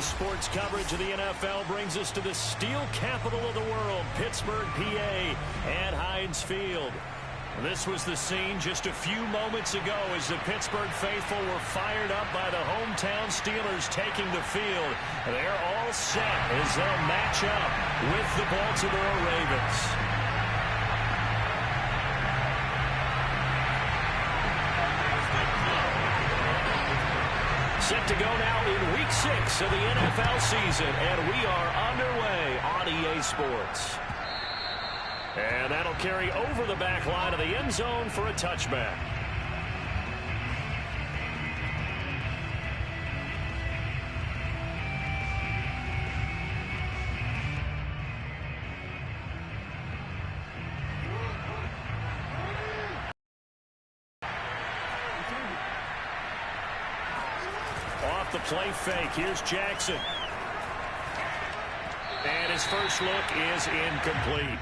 Sports coverage of the NFL brings us to the steel capital of the world, Pittsburgh, PA, at Heinz Field. This was the scene just a few moments ago as the Pittsburgh faithful were fired up by the hometown Steelers taking the field. They're all set as they'll match up with the Baltimore Ravens. Set to go now in Week 6 of the NFL season, and we are underway on EA Sports. And that'll carry over the back line of the end zone for a touchback. play fake. Here's Jackson. And his first look is incomplete.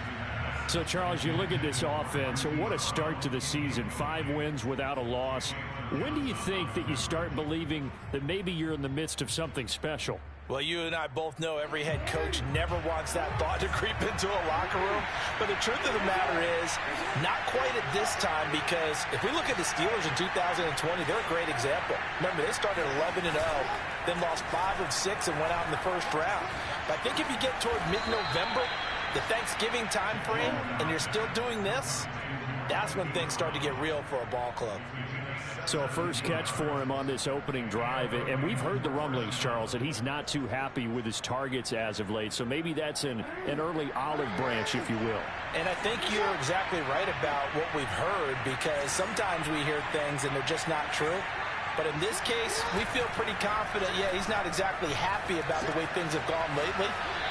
So, Charles, you look at this offense, what a start to the season. 5 wins without a loss. When do you think that you start believing that maybe you're in the midst of something special? Well, you and I both know every head coach never wants that thought to creep into a locker room. But the truth of the matter is, not quite at this time, because if we look at the Steelers in 2020, they're a great example. Remember, they started 11-0, then lost 5 of 6 and went out in the first round. But I think if you get toward mid-November, the Thanksgiving time frame, and you're still doing this, that's when things start to get real for a ball club. So a first catch for him on this opening drive, and we've heard the rumblings, Charles, that he's not too happy with his targets as of late. So maybe that's an early olive branch, if you will. And I think you're exactly right about what we've heard, because sometimes we hear things and they're just not true. But in this case, we feel pretty confident. Yeah, he's not exactly happy about the way things have gone lately.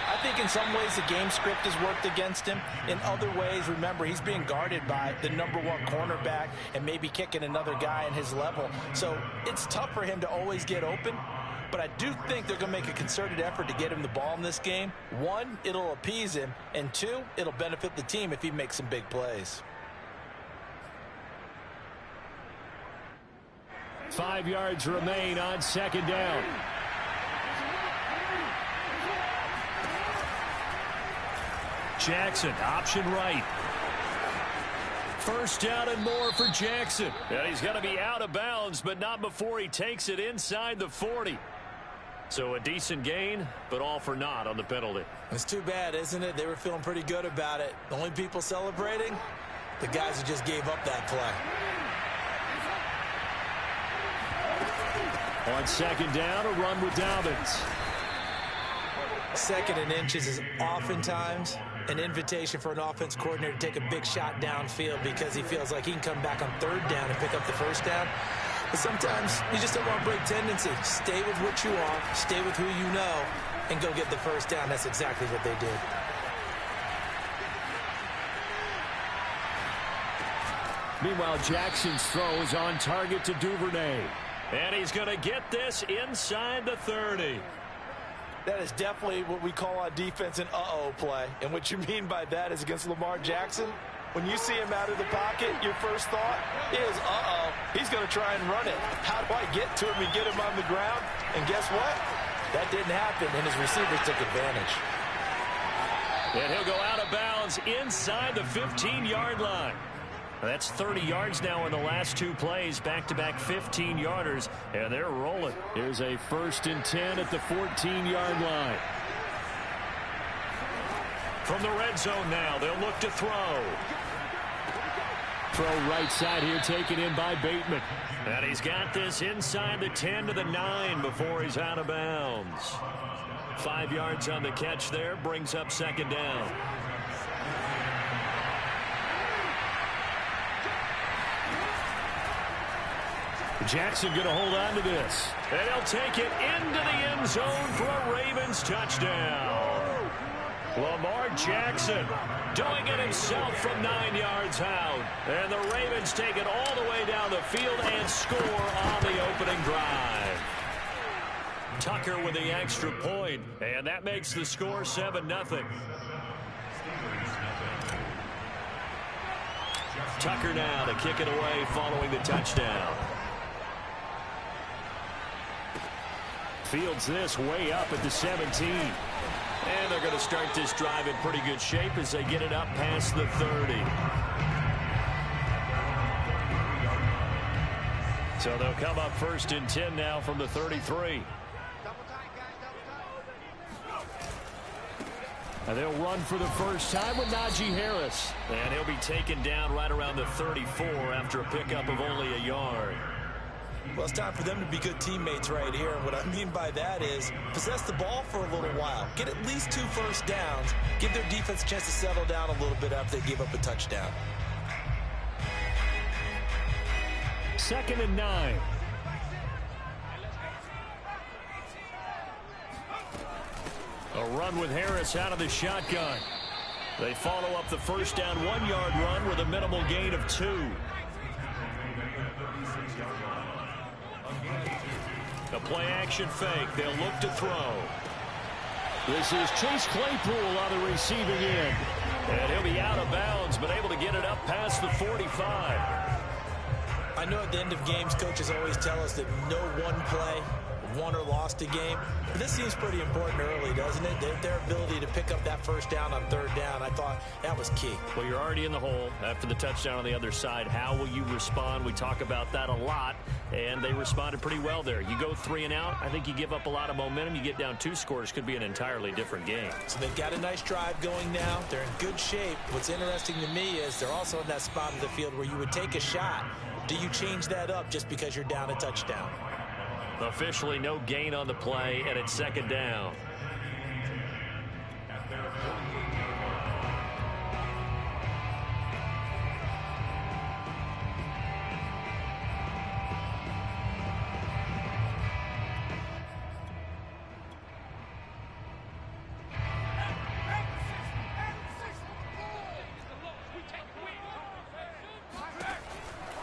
I think in some ways the game script has worked against him. In other ways, remember, he's being guarded by the #1 cornerback and maybe kicking another guy in his level. So it's tough for him to always get open. But I do think they're going to make a concerted effort to get him the ball in this game. 1, it'll appease him. And 2, it'll benefit the team if he makes some big plays. 5 yards remain on second down. Jackson, option right. First down and more for Jackson. And he's going to be out of bounds, but not before he takes it inside the 40. So a decent gain, but all for naught on the penalty. It's too bad, isn't it? They were feeling pretty good about it. The only people celebrating, the guys who just gave up that play. On second down, a run with Dobbins. 2nd and inches is oftentimes an invitation for an offense coordinator to take a big shot downfield because he feels like he can come back on 3rd down and pick up the 1st down. But sometimes you just don't want to break tendency. Stay with what you are, stay with who you know, and go get the 1st down. That's exactly what they did. Meanwhile, Jackson's throw is on target to Duvernay. And he's going to get this inside the 30. That is definitely what we call on defense an uh-oh play. And what you mean by that is against Lamar Jackson, when you see him out of the pocket, your first thought is, uh-oh, he's going to try and run it. How do I get to him and get him on the ground? And guess what? That didn't happen, and his receivers took advantage. And he'll go out of bounds inside the 15-yard line. That's 30 yards now in the last 2 plays, back-to-back 15-yarders, and they're rolling. Here's a 1st and 10 at the 14-yard line. From the red zone now, they'll look to throw. Throw right side here, taken in by Bateman. And he's got this inside the 10 to the 9 before he's out of bounds. 5 yards on the catch there, brings up second down. Jackson going to hold on to this. And he'll take it into the end zone for a Ravens touchdown. Lamar Jackson doing it himself from 9 yards out. And the Ravens take it all the way down the field and score on the opening drive. Tucker with the extra point, and that makes the score 7-0. Tucker now to kick it away following the touchdown. Fields this way up at the 17. And they're going to start this drive in pretty good shape as they get it up past the 30. So they'll come up 1st and 10 now from the 33. And they'll run for the first time with Najee Harris. And he'll be taken down right around the 34 after a pickup of only a yard. Well, it's time for them to be good teammates right here. And what I mean by that is possess the ball for a little while. Get at least 2 first downs. Give their defense a chance to settle down a little bit after they give up a touchdown. 2nd and 9. A run with Harris out of the shotgun. They follow up the first down 1-yard run with a minimal gain of 2. A play-action fake. They'll look to throw. This is Chase Claypool on the receiving end. And he'll be out of bounds, but able to get it up past the 45. I know at the end of games, coaches always tell us that no one play won or lost a game. But this seems pretty important early, doesn't it? Their ability to pick up that first down on third down, I thought that was key. Well, you're already in the hole after the touchdown on the other side. How will you respond? We talk about that a lot, and they responded pretty well there. You go 3 and out, I think you give up a lot of momentum. You get down 2 scores, could be an entirely different game. So they've got a nice drive going now. They're in good shape. What's interesting to me is they're also in that spot of the field where you would take a shot. Do you change that up just because you're down a touchdown? Officially no gain on the play, and it's second down.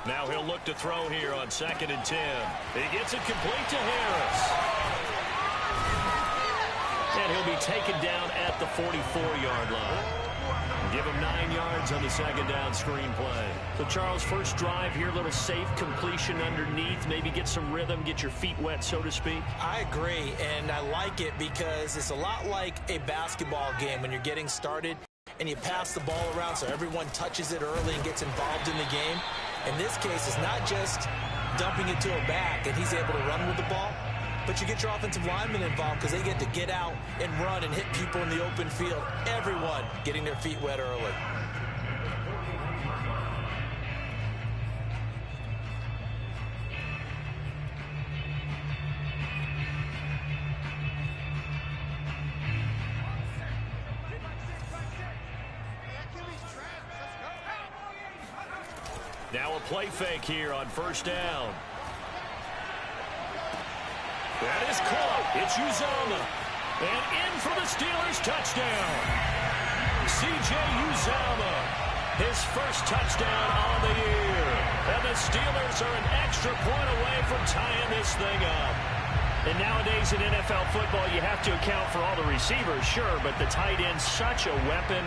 Now he'll look to throw here on 2nd and 10. He gets it complete to Harris. And he'll be taken down at the 44-yard line. Give him 9 yards on the second down screen play. So, Charles, first drive here, little safe completion underneath. Maybe get some rhythm, get your feet wet, so to speak. I agree, and I like it because it's a lot like a basketball game when you're getting started and you pass the ball around so everyone touches it early and gets involved in the game. In this case, it's not just dumping it to a back and he's able to run with the ball, but you get your offensive linemen involved because they get to get out and run and hit people in the open field. Everyone getting their feet wet early. Now a play fake here on first down. That is caught. It's Uzomah. And in for the Steelers touchdown. C.J. Uzomah, his first touchdown on the year. And the Steelers are an extra point away from tying this thing up. And nowadays in NFL football, you have to account for all the receivers, sure, but the tight end's such a weapon,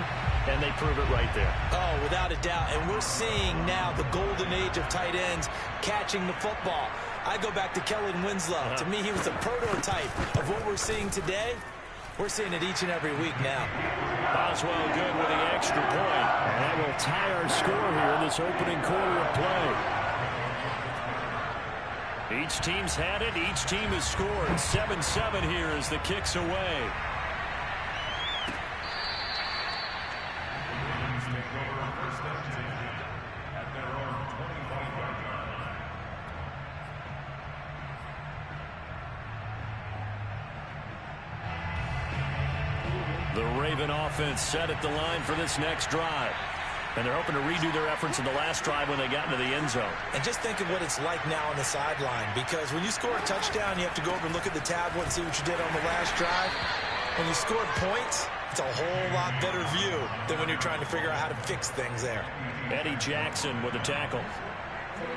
and they prove it right there. Oh, without a doubt. And we're seeing now the golden age of tight ends catching the football. I go back to Kellen Winslow. To me, he was a prototype of what we're seeing today. We're seeing it each and every week now. Boswell good with the extra point. And that will tie our score here in this opening quarter of play. Each team's had it. Each team has scored. 7-7 here as the kick's away. The Raven offense set at the line for this next drive. And they're hoping to redo their efforts in the last drive when they got into the end zone. And just think of what it's like now on the sideline, because when you score a touchdown, you have to go over and look at the tablet and see what you did on the last drive. When you scored points, it's a whole lot better view than when you're trying to figure out how to fix things there. Eddie Jackson with a tackle.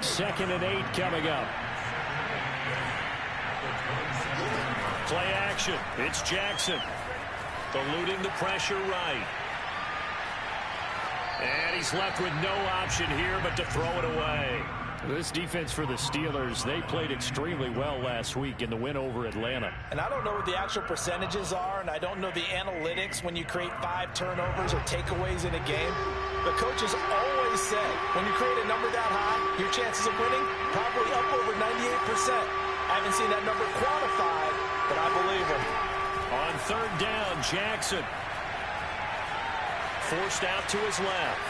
2nd and 8 coming up. Play action. It's Jackson. Eluding the pressure right. And he's left with no option here but to throw it away. This defense for the Steelers, they played extremely well last week in the win over Atlanta. And I don't know what the actual percentages are, and I don't know the analytics when you create 5 turnovers or takeaways in a game. But coaches always say, when you create a number that high, your chances of winning probably up over 98%. I haven't seen that number quantified, but I believe him. On third down, Jackson. Forced out to his left.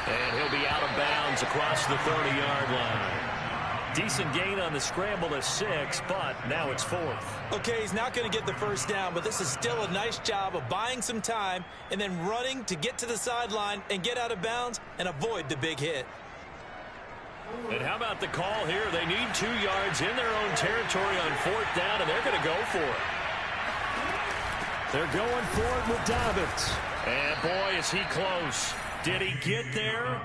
And he'll be out of bounds across the 30-yard line. Decent gain on the scramble to 6, but now it's 4th. Okay, he's not going to get the first down, but this is still a nice job of buying some time and then running to get to the sideline and get out of bounds and avoid the big hit. And how about the call here? They need 2 yards in their own territory on 4th down, and they're going to go for it. They're going for it with Dobbins. And boy, is he close. Did he get there?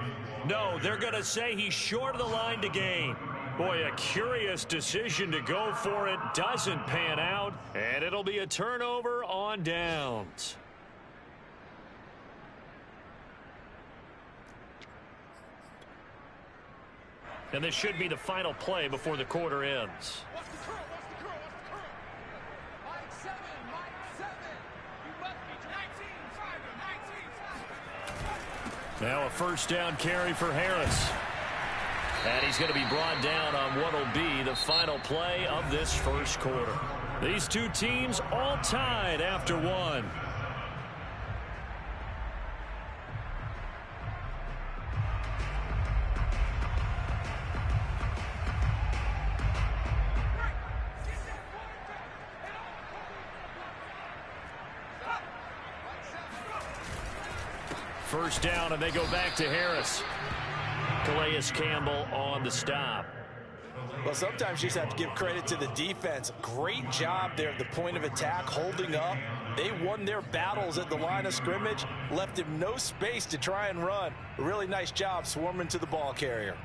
No, they're going to say he's short of the line to gain. Boy, a curious decision to go for it. Doesn't pan out, and it'll be a turnover on downs. And this should be the final play before the quarter ends. Now a first down carry for Harris. And he's going to be brought down on what will be the final play of this first quarter. These two teams all tied after one. First down, and they go back to Harris. Calais Campbell on the stop. Well, sometimes you just have to give credit to the defense. Great job there at the point of attack, holding up. They won their battles at the line of scrimmage, left him no space to try and run. A really nice job swarming to the ball carrier.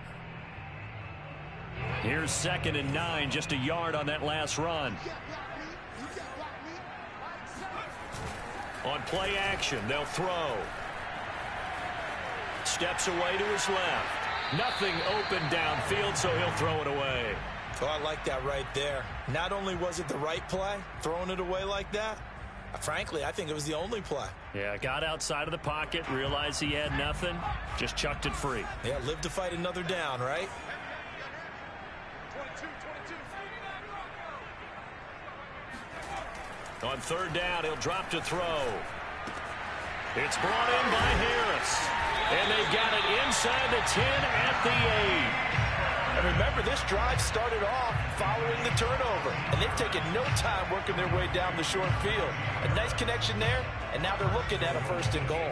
Here's 2nd and 9, just a yard on that last run. On play action, they'll throw. Steps away to his left. Nothing open downfield, so he'll throw it away. Oh, I like that right there. Not only was it the right play, throwing it away like that, frankly, I think it was the only play. Yeah, got outside of the pocket, realized he had nothing, just chucked it free. Yeah, live to fight another down, right? On 3rd down, he'll drop to throw. It's brought in by Harris. And they've got it inside the 10 at the 8. And remember, this drive started off following the turnover. And they've taken no time working their way down the short field. A nice connection there, and now they're looking at a 1st and goal.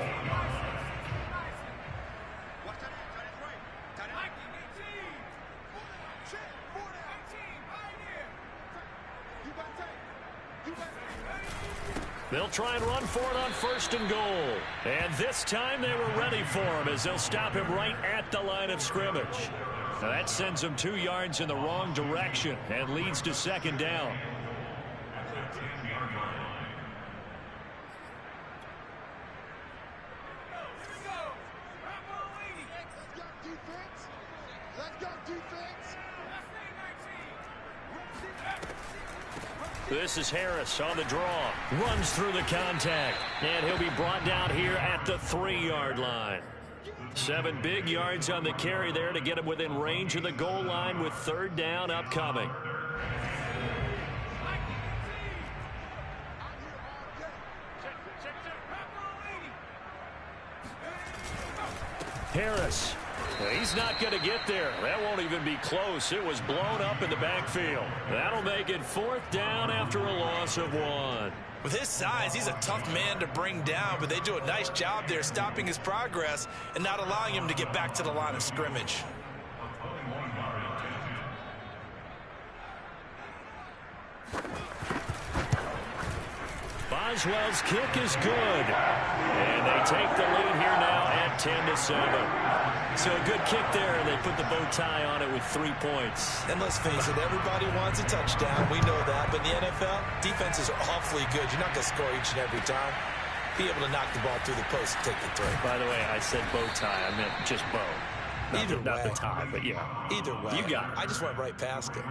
They'll try and run for it on 1st and goal. And this time they were ready for him as they'll stop him right at the line of scrimmage. Now that sends him 2 yards in the wrong direction and leads to 2nd down. This is Harris on the draw. Runs through the contact. And he'll be brought down here at the 3-yard line. 7 big yards on the carry there to get him within range of the goal line with 3rd down upcoming. Harris. He's not going to get there. That won't even be close. It was blown up in the backfield. That'll make it 4th down after a loss of 1. With his size, he's a tough man to bring down, but they do a nice job there stopping his progress and not allowing him to get back to the line of scrimmage. Boswell's kick is good. And they take the lead here now at 10-7. So a good kick there, and they put the bow tie on it with 3 points. And let's face it, everybody wants a touchdown. We know that. But in the NFL, defenses are awfully good. You're not going to score each and every time. Be able to knock the ball through the post and take the throw. By the way, I said bow tie. I meant just bow. Not the tie, but yeah. Either way. You got it. I just went right past it.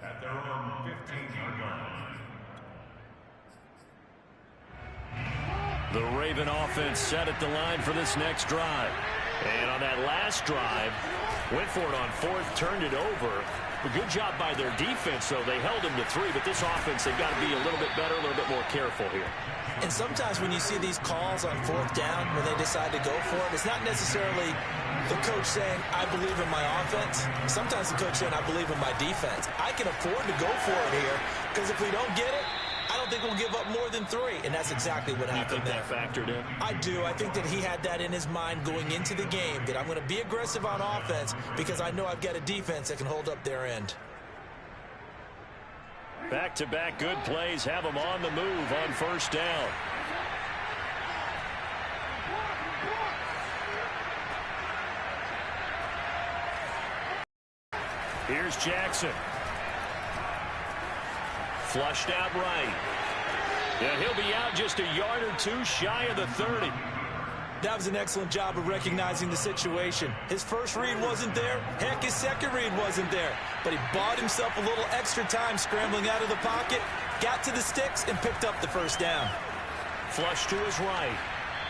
At their own 15-yard line. The Raven offense set at the line for this next drive. And on that last drive, went for it on 4th, turned it over. A good job by their defense, though. They held him to 3, but this offense, they've got to be a little bit better, a little bit more careful here. And sometimes when you see these calls on 4th down, when they decide to go for it, it's not necessarily the coach saying, I believe in my offense. Sometimes the coach saying, I believe in my defense. I can afford to go for it here, because if we don't get it, I don't think we'll give up more than 3, and that's exactly what happened there. You think that factored in? I do. I think that he had that in his mind going into the game, that I'm going to be aggressive on offense because I know I've got a defense that can hold up their end. Back-to-back good plays have them on the move on 1st down. Here's Jackson. Flushed out right. Yeah, he'll be out just a yard or two shy of the 30. That was an excellent job of recognizing the situation. His first read wasn't there. Heck, his second read wasn't there. But he bought himself a little extra time scrambling out of the pocket, got to the sticks, and picked up the first down. Flush to his right.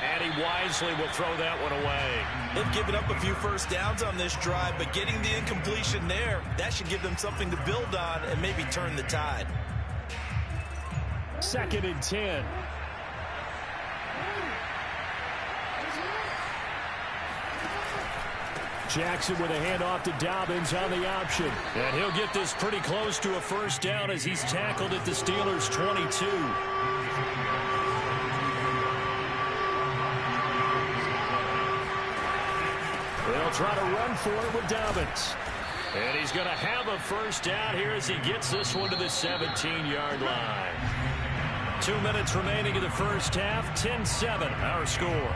And he wisely will throw that one away. They've given up a few first downs on this drive, but getting the incompletion there, that should give them something to build on and maybe turn the tide. 2nd and 10. Jackson with a handoff to Dobbins on the option. And he'll get this pretty close to a first down as he's tackled at the Steelers' 22. They'll try to run for it with Dobbins. And he's going to have a first down here as he gets this one to the 17-yard line. 2 minutes remaining in the first half. 10-7 our score.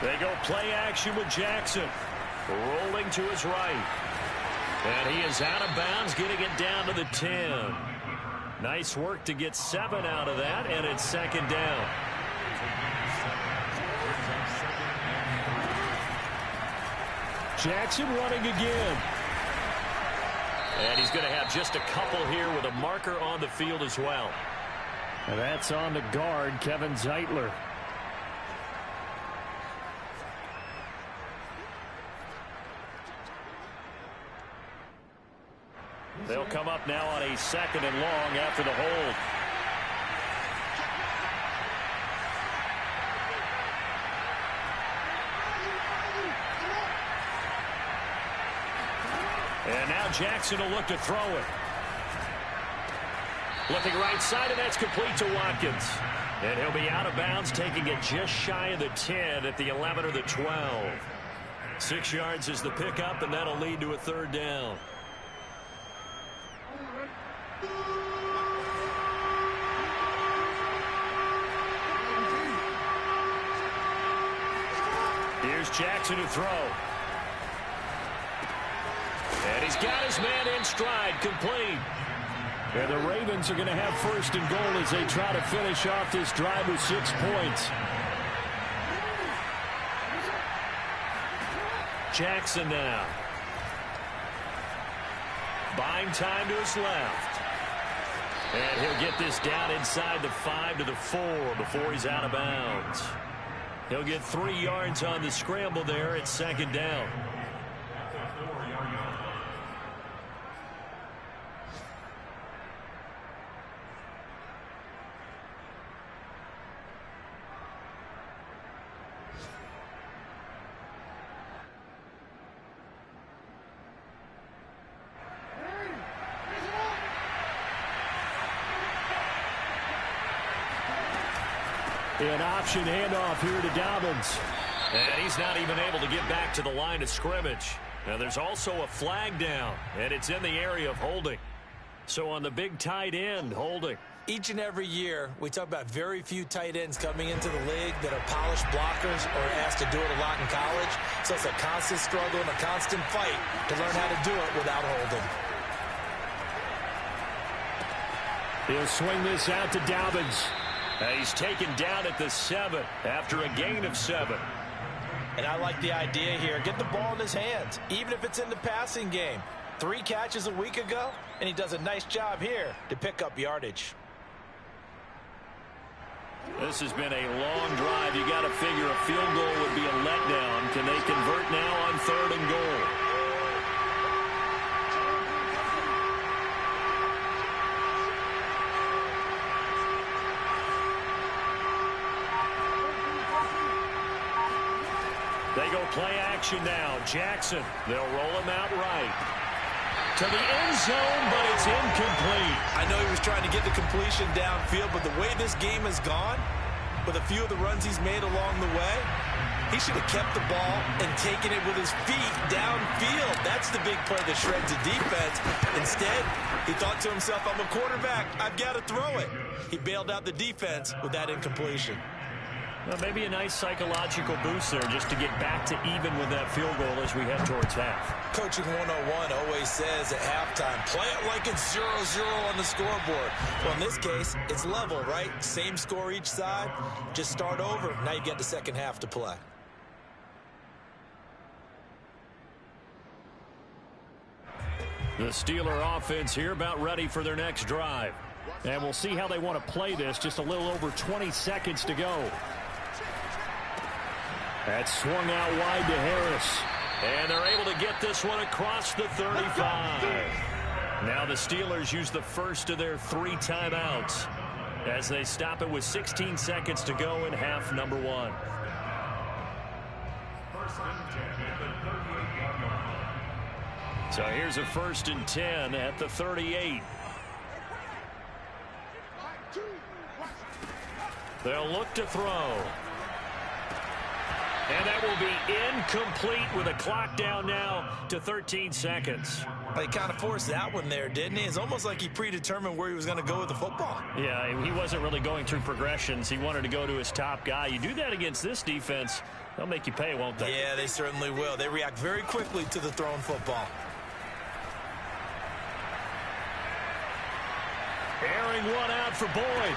They go play action with Jackson. Rolling to his right. And he is out of bounds, getting it down to the 10. Nice work to get 7 out of that, and it's 2nd down. Jackson running again. And he's going to have just a couple here with a marker on the field as well. And that's on the guard, Kevin Zeitler. They'll come up now on a 2nd and long after the hold. And now Jackson will look to throw it. Looking right side, and that's complete to Watkins. And he'll be out of bounds, taking it just shy of the 10 at the 11 or the 12. 6 yards is the pickup, and that'll lead to a 3rd down. Here's Jackson to throw. And he's got his man in stride, complete. And the Ravens are going to have 1st and goal as they try to finish off this drive with 6 points. Jackson now. Buying time to his left. And he'll get this down inside the 5 to the 4 before he's out of bounds. He'll get 3 yards on the scramble there at 2nd down. An option handoff here to Dobbins. And he's not even able to get back to the line of scrimmage. Now there's also a flag down, and it's in the area of holding. So on the big tight end, holding. Each and every year, we talk about very few tight ends coming into the league that are polished blockers or asked to do it a lot in college. So it's a constant struggle and a constant fight to learn how to do it without holding. He'll swing this out to Dobbins. He's taken down at the 7 after a gain of 7. And I like the idea here. Get the ball in his hands, even if it's in the passing game. 3 catches a week ago, and he does a nice job here to pick up yardage. This has been a long drive. You got to figure a field goal would be a letdown. Can they convert now on 3rd and goal? They go play action now. Jackson, they'll roll him out right. To the end zone, but it's incomplete. I know he was trying to get the completion downfield, but the way this game has gone, with a few of the runs he's made along the way. He should have kept the ball and taken it with his feet downfield. That's the big play that shreds the defense. Instead, he thought to himself, I'm a quarterback. I've got to throw it. He bailed out the defense with that incompletion. Well, maybe a nice psychological boost there just to get back to even with that field goal as we head towards half. Coaching 101 always says at halftime, play it like it's 0-0 on the scoreboard. Well, in this case, it's level, right? Same score each side. Just start over. Now you get the second half to play. The Steeler offense here about ready for their next drive. And we'll see how they want to play this. Just a little over 20 seconds to go. That's swung out wide to Harris. And they're able to get this one across the 35. Now the Steelers use the first of their 3 timeouts as they stop it with 16 seconds to go in half number 1. So here's a 1st and 10 at the 38. They'll look to throw. And that will be incomplete with a clock down now to 13 seconds. He kind of forced that one there, didn't he? It's almost like he predetermined where he was going to go with the football. Yeah, he wasn't really going through progressions. He wanted to go to his top guy. You do that against this defense, they'll make you pay, won't they? Yeah, they certainly will. They react very quickly to the thrown football. Airing one out for Boyd.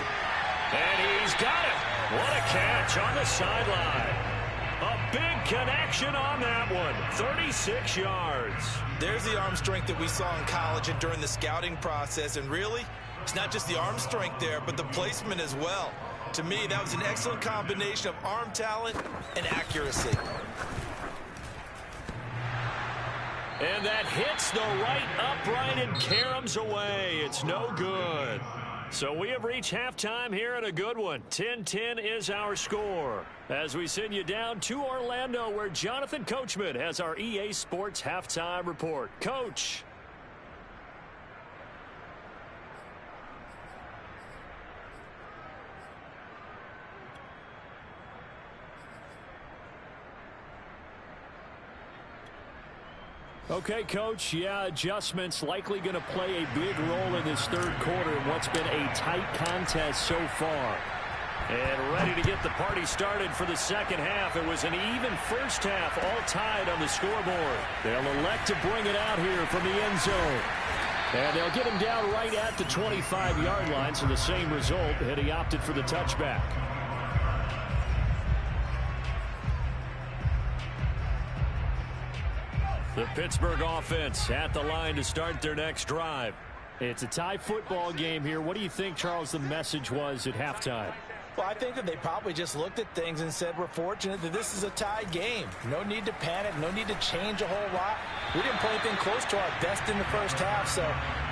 And he's got it. What a catch on the sideline. A big connection on that one. 36 yards. There's the arm strength that we saw in college and during the scouting process. And really, it's not just the arm strength there, but the placement as well. To me, that was an excellent combination of arm talent and accuracy. And that hits the right upright and caroms away. It's no good. So we have reached halftime here at a good one. 10-10 is our score. As we send you down to Orlando, where Jonathan Coachman has our EA Sports halftime report. Coach. Okay, Coach, yeah, adjustments likely going to play a big role in this third quarter in what's been a tight contest so far. And ready to get the party started for the second half. It was an even first half, all tied on the scoreboard. They'll elect to bring it out here from the end zone. And they'll get him down right at the 25-yard line, so the same result, had he opted for the touchback. The Pittsburgh offense at the line to start their next drive. It's a tie football game here. What do you think, Charles, the message was at halftime? Well, I think that they probably just looked at things and said, we're fortunate that this is a tie game. No need to panic. No need to change a whole lot. We didn't play anything close to our best in the first half, so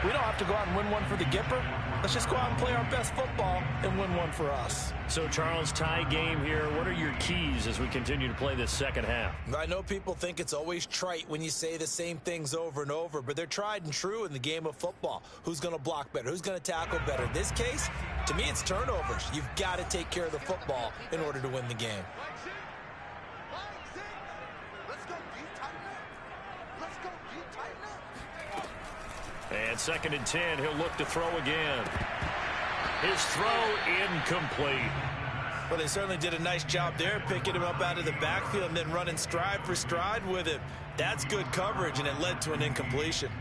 we don't have to go out and win one for the Gipper. Let's just go out and play our best football and win one for us. So, Charles, tie game here. What are your keys as we continue to play this second half? I know people think it's always trite when you say the same things over and over, but they're tried and true in the game of football. Who's going to block better? Who's going to tackle better? In this case, to me, it's turnovers. You've got to take care of the football in order to win the game. And 2nd and 10, he'll look to throw again. His throw incomplete. Well, they certainly did a nice job there, picking him up out of the backfield and then running stride for stride with him. That's good coverage, and it led to an incompletion.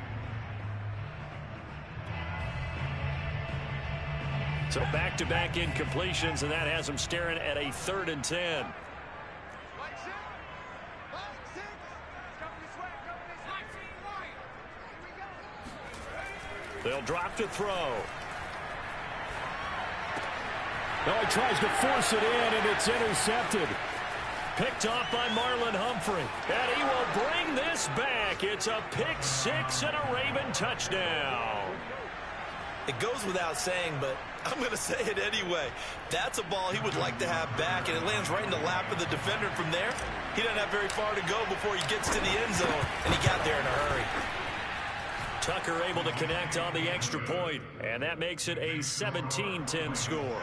So back-to-back incompletions, and that has him staring at a 3rd and 10. They'll drop to throw. Oh, he tries to force it in, and it's intercepted. Picked off by Marlon Humphrey. And he will bring this back. It's a pick six and a Raven touchdown. It goes without saying, but I'm going to say it anyway. That's a ball he would like to have back, and it lands right in the lap of the defender from there. He doesn't have very far to go before he gets to the end zone, and he got there in a hurry. Tucker able to connect on the extra point, and that makes it a 17-10 score.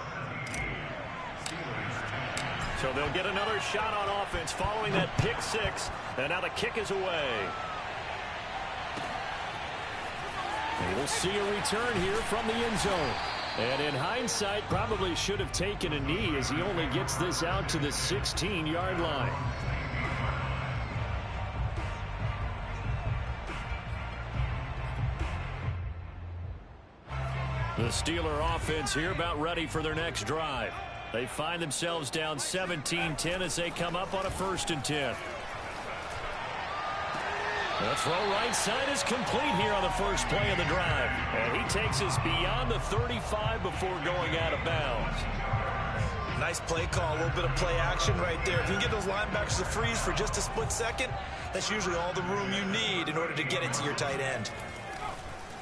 So they'll get another shot on offense following that pick six. And now the kick is away. And we'll see a return here from the end zone. And in hindsight, probably should have taken a knee as he only gets this out to the 16-yard line. The Steeler offense here about ready for their next drive. They find themselves down 17-10 as they come up on a 1st and 10. The throw right side is complete here on the first play of the drive. And he takes us beyond the 35 before going out of bounds. Nice play call, a little bit of play action right there. If you can get those linebackers to freeze for just a split second, that's usually all the room you need in order to get it to your tight end.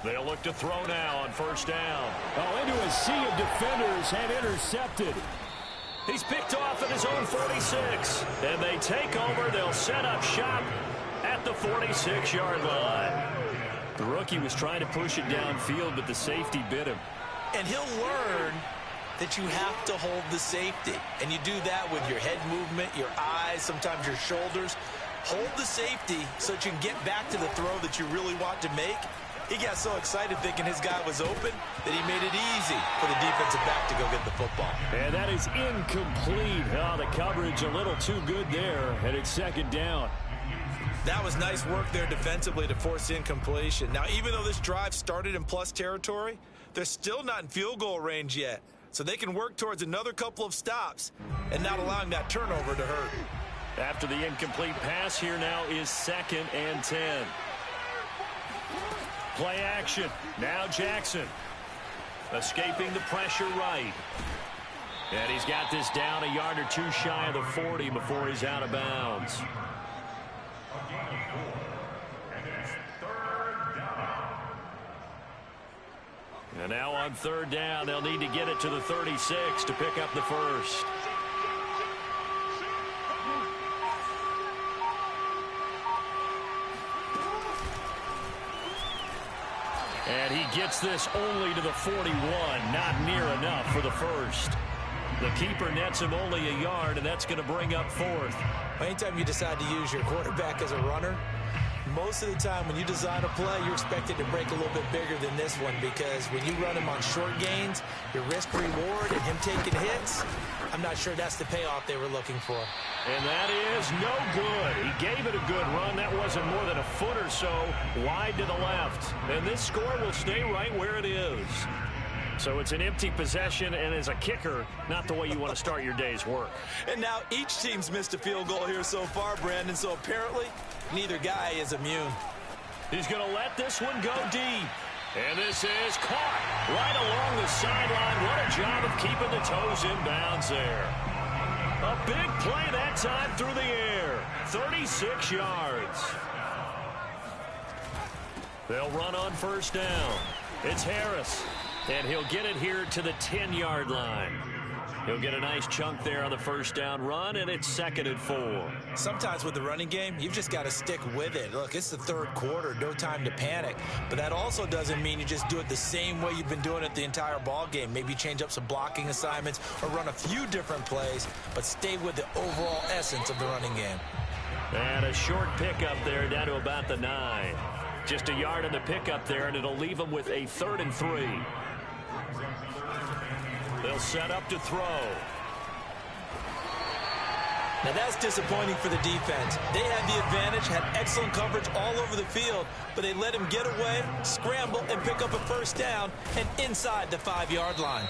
They'll look to throw now on 1st down. Oh, into a sea of defenders and intercepted. He's picked off at his own 46. And they take over. They'll set up shop at the 46-yard line. The rookie was trying to push it downfield, but the safety bit him. And he'll learn that you have to hold the safety. And you do that with your head movement, your eyes, sometimes your shoulders. Hold the safety so that you can get back to the throw that you really want to make. He got so excited thinking his guy was open that he made it easy for the defensive back to go get the football. And that is incomplete. Oh, the coverage a little too good there, and it's 2nd down. That was nice work there defensively to force incompletion. Now, even though this drive started in plus territory, they're still not in field goal range yet. So they can work towards another couple of stops and not allowing that turnover to hurt. After the incomplete pass, here now is 2nd and 10. Play action. Now Jackson. Escaping the pressure right. And he's got this down a yard or two shy of the 40 before he's out of bounds. And now on 3rd down, they'll need to get it to the 36 to pick up the first. And he gets this only to the 41, not near enough for the first. The keeper nets him only a yard, and that's going to bring up 4th. Anytime you decide to use your quarterback as a runner, most of the time when you design a play, you're expected to break a little bit bigger than this one, because when you run him on short gains, your risk-reward and him taking hits, I'm not sure that's the payoff they were looking for. And that is no good. He gave it a good run. That wasn't more than a foot or so wide to the left. And this score will stay right where it is. So it's an empty possession, and as a kicker, not the way you want to start your day's work. And now each team's missed a field goal here so far, Brandon, so apparently neither guy is immune. He's going to let this one go deep. And this is caught right along the sideline. What a job of keeping the toes in bounds there. A big play that time through the air. 36 yards. They'll run on 1st down. It's Harris. And he'll get it here to the 10-yard line. He'll get a nice chunk there on the 1st down run, and it's 2nd and 4. Sometimes with the running game, you've just got to stick with it. Look, it's the 3rd quarter, no time to panic. But that also doesn't mean you just do it the same way you've been doing it the entire ball game. Maybe change up some blocking assignments or run a few different plays, but stay with the overall essence of the running game. And a short pickup there down to about the 9. Just a yard in the pickup there, and it'll leave them with a 3rd and 3. They'll set up to throw. Now that's disappointing for the defense. They had the advantage, had excellent coverage all over the field, but they let him get away, scramble, and pick up a 1st down and inside the 5-yard line.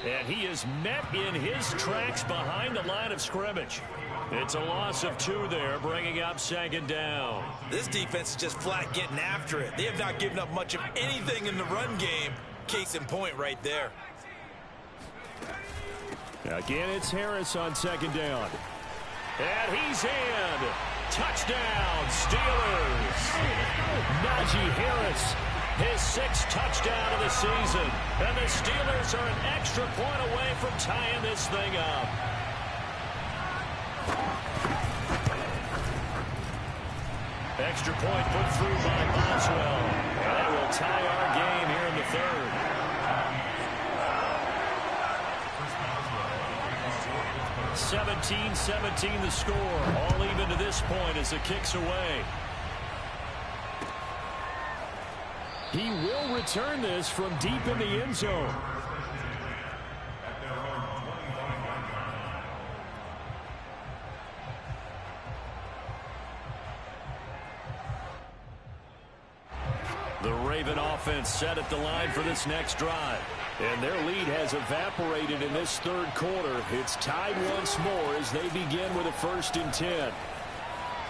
And he is met in his tracks behind the line of scrimmage. It's a loss of 2 there, bringing up 2nd down. This defense is just flat getting after it. They have not given up much of anything in the run game. Case in point right there. Again, it's Harris on 2nd down. And he's in. Touchdown, Steelers. Najee Harris, his 6th touchdown of the season. And the Steelers are an extra point away from tying this thing up. Extra point put through by Boswell. And that will tie our game here in the 3rd. 17-17 the score. All even to this point as the kick's away. He will return this from deep in the end zone. The Raven offense set at the line for this next drive. And their lead has evaporated in this third quarter. It's tied once more as they begin with a 1st and 10.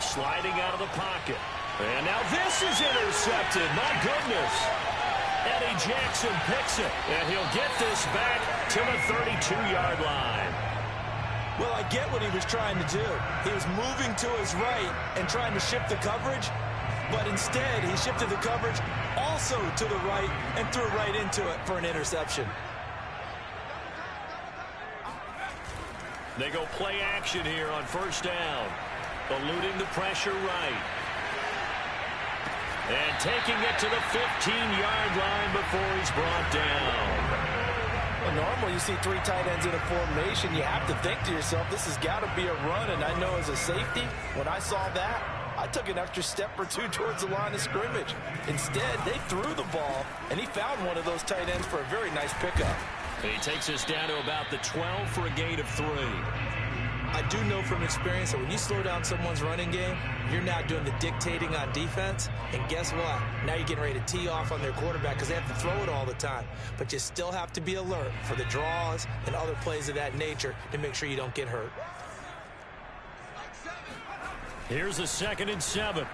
Sliding out of the pocket. And now this is intercepted. My goodness. Eddie Jackson picks it. And he'll get this back to the 32-yard line. Well, I get what he was trying to do. He was moving to his right and trying to shift the coverage. But instead, he shifted the coverage also to the right and threw right into it for an interception. They go play action here on 1st down. Eluding the pressure right. And taking it to the 15-yard line before he's brought down. Well, normally you see 3 tight ends in a formation. You have to think to yourself, this has got to be a run. And I know as a safety, when I saw that, I took an extra step or 2 towards the line of scrimmage. Instead, they threw the ball, and he found one of those tight ends for a very nice pickup. And he takes us down to about the 12 for a gain of 3. I do know from experience that when you slow down someone's running game, you're now doing the dictating on defense. And guess what? Now you're getting ready to tee off on their quarterback because they have to throw it all the time. But you still have to be alert for the draws and other plays of that nature to make sure you don't get hurt. Here's a 2nd and 7.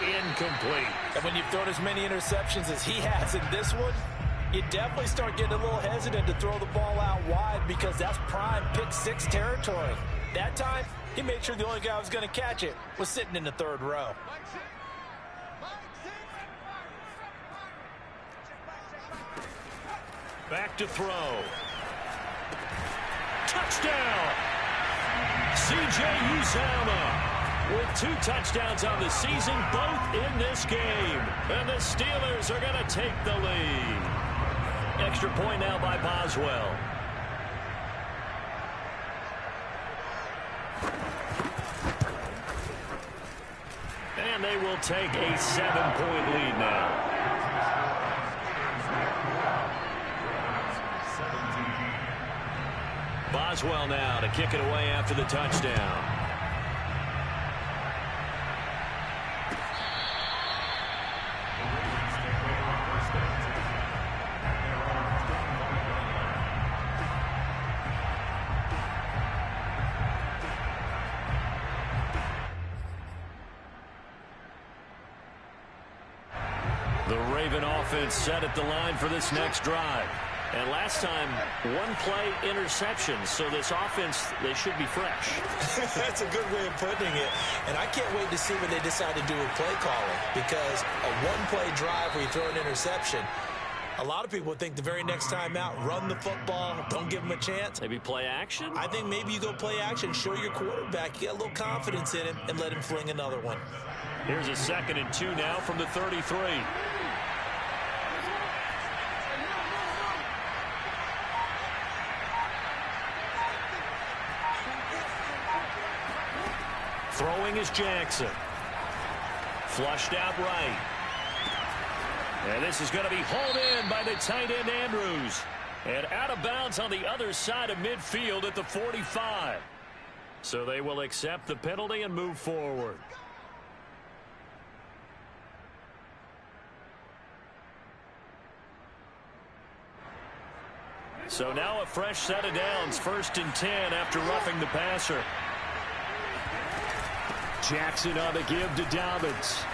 Incomplete. And when you've thrown as many interceptions as he has in this one, you definitely start getting a little hesitant to throw the ball out wide because that's prime pick 6 territory. That time, he made sure the only guy who was going to catch it was sitting in the 3rd row. Back to throw. Touchdown! C.J. Uzomah with 2 touchdowns on the season, both in this game. And the Steelers are going to take the lead. Extra point now by Boswell. And they will take a 7-point lead now. Boswell now to kick it away after the touchdown. The Raven offense set at the line for this next drive. And last time, 1-play interception. So this offense, they should be fresh. That's a good way of putting it. And I can't wait to see what they decide to do with play calling. Because a 1-play drive where you throw an interception, a lot of people think the very next time out, run the football, don't give them a chance. Maybe play action? I think maybe you go play action, show your quarterback, you get a little confidence in him, and let him fling another one. Here's a 2nd and 2 now from the 33. Throwing is Jackson. Flushed out right. And this is going to be hauled in by the tight end Andrews. And out of bounds on the other side of midfield at the 45. So they will accept the penalty and move forward. So now a fresh set of downs. 1st and 10 after roughing the passer. Jackson on the give to Dobbins.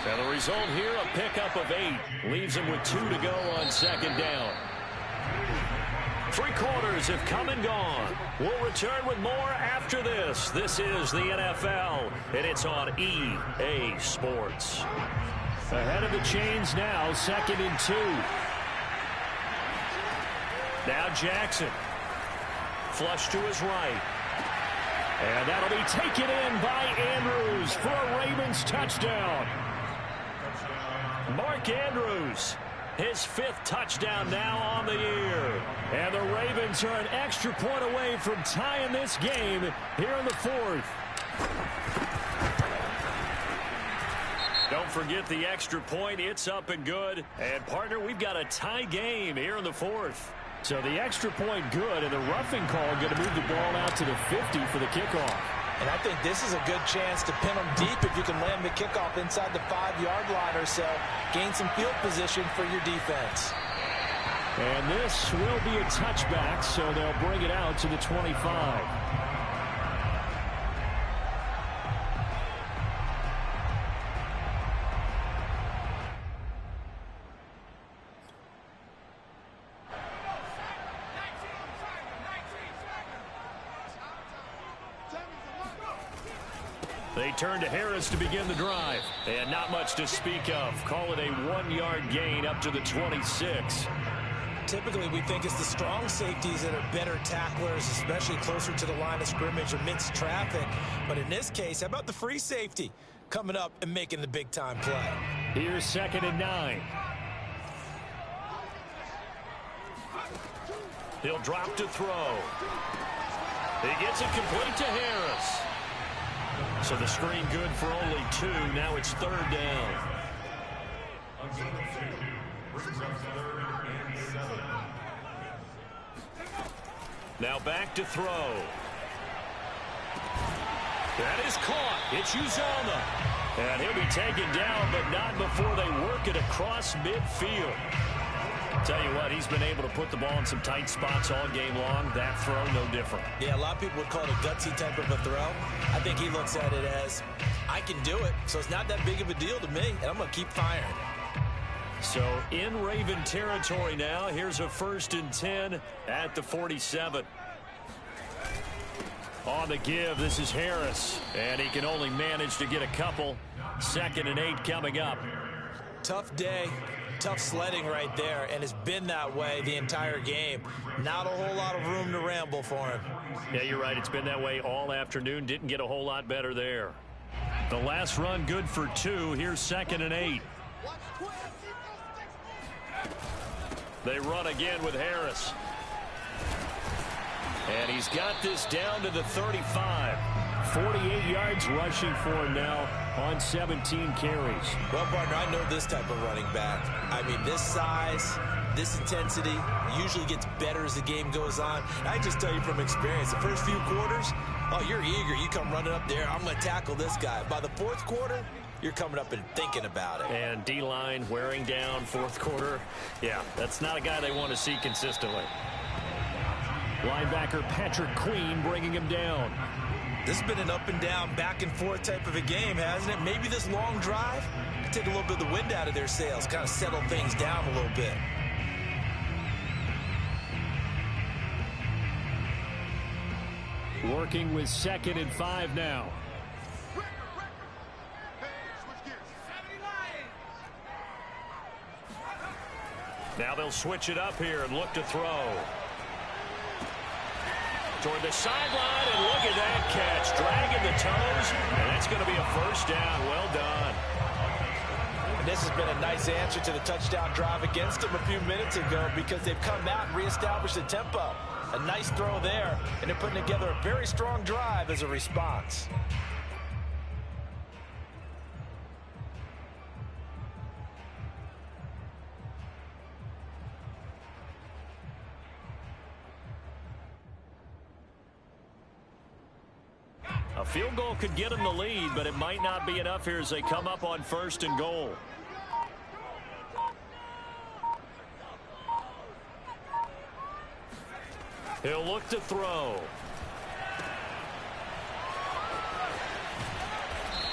And the result here, a pickup of 8. Leaves him with 2 to go on 2nd down. 3 quarters have come and gone. We'll return with more after this. This is the NFL, and it's on EA Sports. Ahead of the chains now, 2nd and 2. Now Jackson. Flush to his right. And that'll be taken in by Andrews for a Ravens touchdown. Mark Andrews, his 5th touchdown now on the year. And the Ravens Ravens are an extra point away from tying this game here in the fourth. Don't forget the extra point. It's up and good. And, partner, we've got a tie game here in the fourth. So the extra point good, and the roughing call going to move the ball out to the 50 for the kickoff. And I think this is a good chance to pin them deep if you can land the kickoff inside the 5-yard line or so. Gain some field position for your defense. And this will be a touchback, so they'll bring it out to the 25. They turn to Harris to begin the drive. And not much to speak of. Call it a 1-yard gain up to the 26. Typically, we think it's the strong safeties that are better tacklers, especially closer to the line of scrimmage amidst traffic. But in this case, how about the free safety coming up and making the big-time play? Here's 2nd and 9. He'll drop to throw. He gets it complete to Harris. So the screen good for only 2. Now it's 3rd down. Now back to throw. That is caught. It's Uzomah. And he'll be taken down, but not before they work it across midfield. Tell you what, he's been able to put the ball in some tight spots all game long. That throw, no different. Yeah, a lot of people would call it a gutsy type of a throw. I think he looks at it as, I can do it, so it's not that big of a deal to me, and I'm going to keep firing. So in Raven territory now. Here's a 1st and 10 at the 47. On the give, this is Harris, and he can only manage to get a couple. 2nd and 8 coming up. Tough day. Tough sledding right there, and it's been that way the entire game. Not a whole lot of room to ramble for him. Yeah, you're right. It's been that way all afternoon. Didn't get a whole lot better there. The last run good for 2. Here's 2nd and 8. They run again with Harris. And he's got this down to the 35. 48 yards rushing for him now on 17 carries. Well, partner, I know this type of running back. I mean, this size, this intensity usually gets better as the game goes on. I just tell you from experience, the first few quarters, oh, you're eager. You come running up there, I'm going to tackle this guy. By the 4th quarter, you're coming up and thinking about it. And D-line wearing down 4th quarter. Yeah, that's not a guy they want to see consistently. Linebacker Patrick Queen bringing him down. This has been an up and down, back and forth type of a game, hasn't it? Maybe this long drive could take a little bit of the wind out of their sails, kind of settle things down a little bit. Working with 2nd and 5 now. Now they'll switch it up here and look to throw. Toward the sideline, and look at that catch. Dragging the toes, and that's going to be a 1st down. Well done. And this has been a nice answer to the touchdown drive against them a few minutes ago because they've come out and reestablished the tempo. A nice throw there, and they're putting together a very strong drive as a response. A field goal could get them the lead, but it might not be enough here as they come up on 1st and goal. He'll look to throw.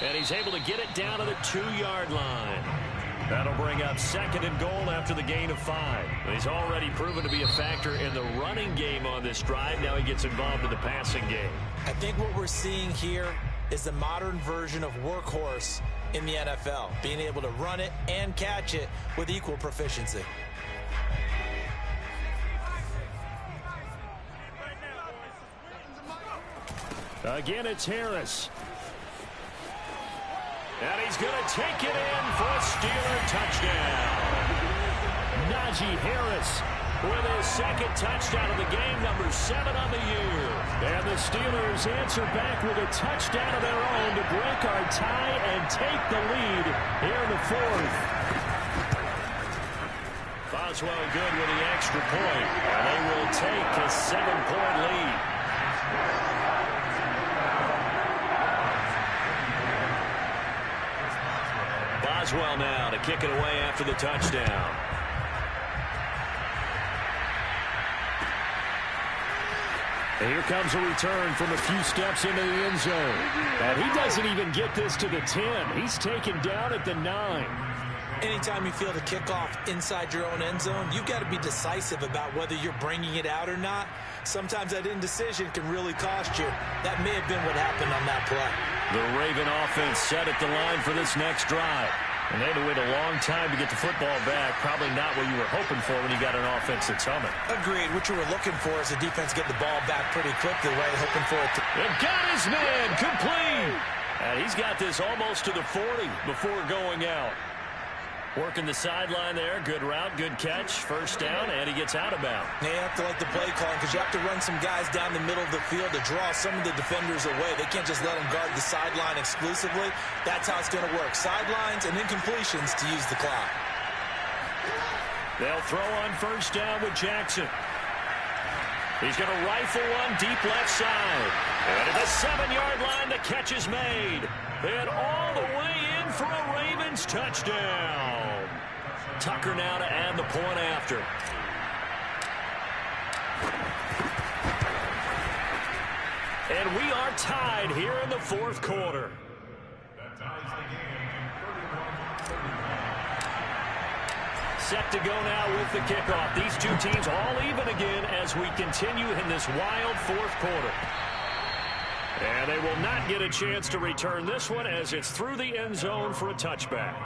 And he's able to get it down to the 2-yard line. That'll bring up 2nd and goal after the gain of 5. He's already proven to be a factor in the running game on this drive. Now he gets involved in the passing game. I think what we're seeing here is the modern version of workhorse in the NFL, being able to run it and catch it with equal proficiency. Again, it's Harris. And he's going to take it in for a Steeler touchdown. Najee Harris with his second touchdown of the game, number 7 on the year. And the Steelers answer back with a touchdown of their own to break our tie and take the lead here in the fourth. Boswell good with the extra point, and they will take a 7-point lead. Boswell now to kick it away after the touchdown. And here comes a return from a few steps into the end zone. And he doesn't even get this to the 10. He's taken down at the 9. Anytime you feel the kickoff inside your own end zone, you've got to be decisive about whether you're bringing it out or not. Sometimes that indecision can really cost you. That may have been what happened on that play. The Raven offense set at the line for this next drive. And they had to wait a long time to get the football back. Probably not what you were hoping for when you got an offense that's humming. Agreed. What you were looking for is the defense get the ball back pretty quickly, right? Hoping for it to... And got his man complete. And he's got this almost to the 40 before going out. Working the sideline there. Good route, good catch. First down, and he gets out of bounds. Now you have to like the play calling because you have to run some guys down the middle of the field to draw some of the defenders away. They can't just let them guard the sideline exclusively. That's how it's going to work. Sidelines and incompletions to use the clock. They'll throw on first down with Jackson. He's going to rifle one deep left side. And at the 7-yard line, the catch is made. And all the way in for a Ravens touchdown. Tucker now to add the point after. And we are tied here in the fourth quarter. Set to go now with the kickoff. These two teams all even again as we continue in this wild fourth quarter. And they will not get a chance to return this one as it's through the end zone for a touchback.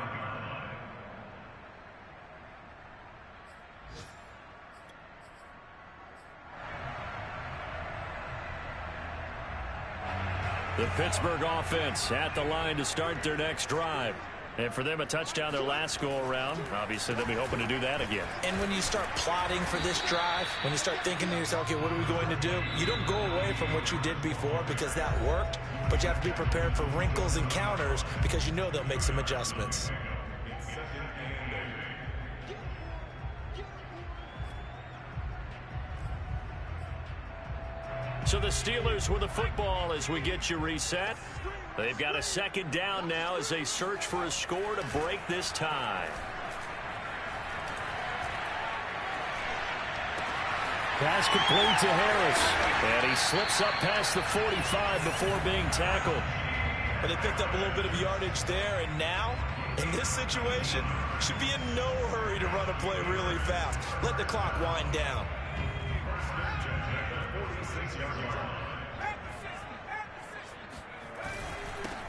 The Pittsburgh offense at the line to start their next drive. And for them, a touchdown their last go-around. Obviously, they'll be hoping to do that again. And when you start plotting for this drive, when you start thinking to yourself, okay, what are we going to do? You don't go away from what you did before because that worked, but you have to be prepared for wrinkles and counters because you know they'll make some adjustments. So the Steelers with the football as we get you reset. They've got a second down now as they search for a score to break this tie. Pass complete to Harris. And he slips up past the 45 before being tackled. But they picked up a little bit of yardage there, and now, in this situation, should be in no hurry to run a play really fast. Let the clock wind down.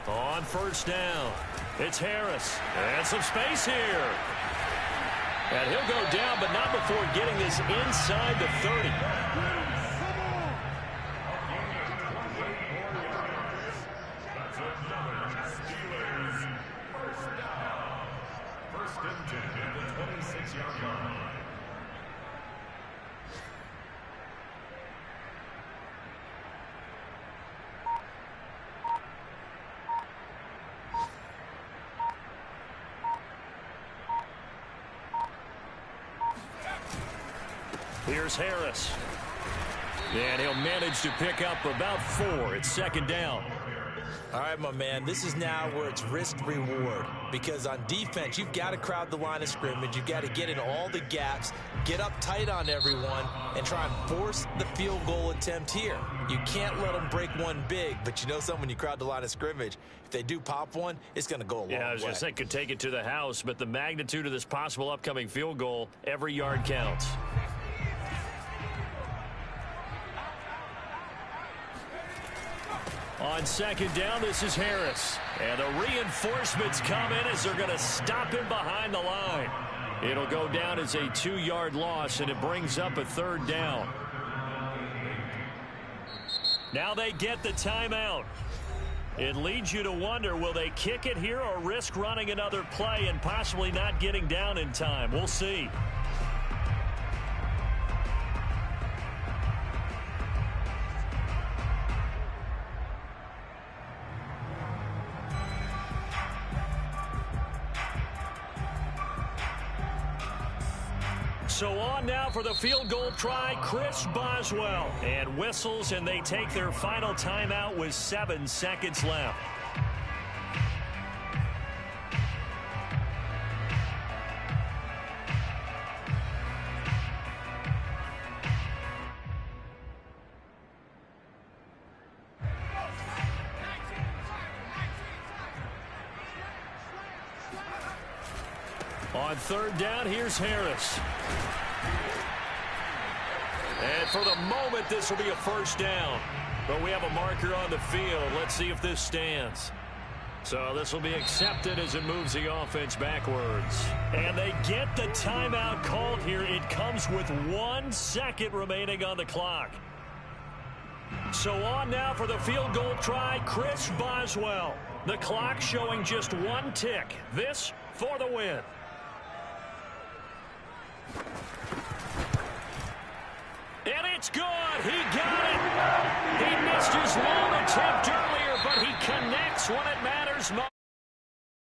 On first down, it's Harris. And some space here. And he'll go down, but not before getting this inside the 30. First and 10 at the 26-yard line. Here's Harris. And he'll manage to pick up about 4. It's second down. All right, my man, this is now where it's risk-reward. Because on defense, you've got to crowd the line of scrimmage. You've got to get in all the gaps, get up tight on everyone, and try and force the field goal attempt here. You can't let them break one big, but you know something, when you crowd the line of scrimmage, if they do pop one, it's going to go a long way. Yeah, I was going to say, could take it to the house, but the magnitude of this possible upcoming field goal, every yard counts. On second down, this is Harris. And the reinforcements come in as they're going to stop him behind the line. It'll go down as a 2-yard loss, and it brings up a third down. Now they get the timeout. It leads you to wonder, will they kick it here or risk running another play and possibly not getting down in time? We'll see. So on now for the field goal try, Chris Boswell. And whistles, and they take their final timeout with 7 seconds left. On third down, here's Harris. And for the moment, this will be a first down. But we have a marker on the field. Let's see if this stands. So this will be accepted as it moves the offense backwards. And they get the timeout called here. It comes with 1 second remaining on the clock. So on now for the field goal try, Chris Boswell. The clock showing just 1 tick. This for the win. And it's good. He got it. He missed his long attempt earlier, but he connects when it matters most.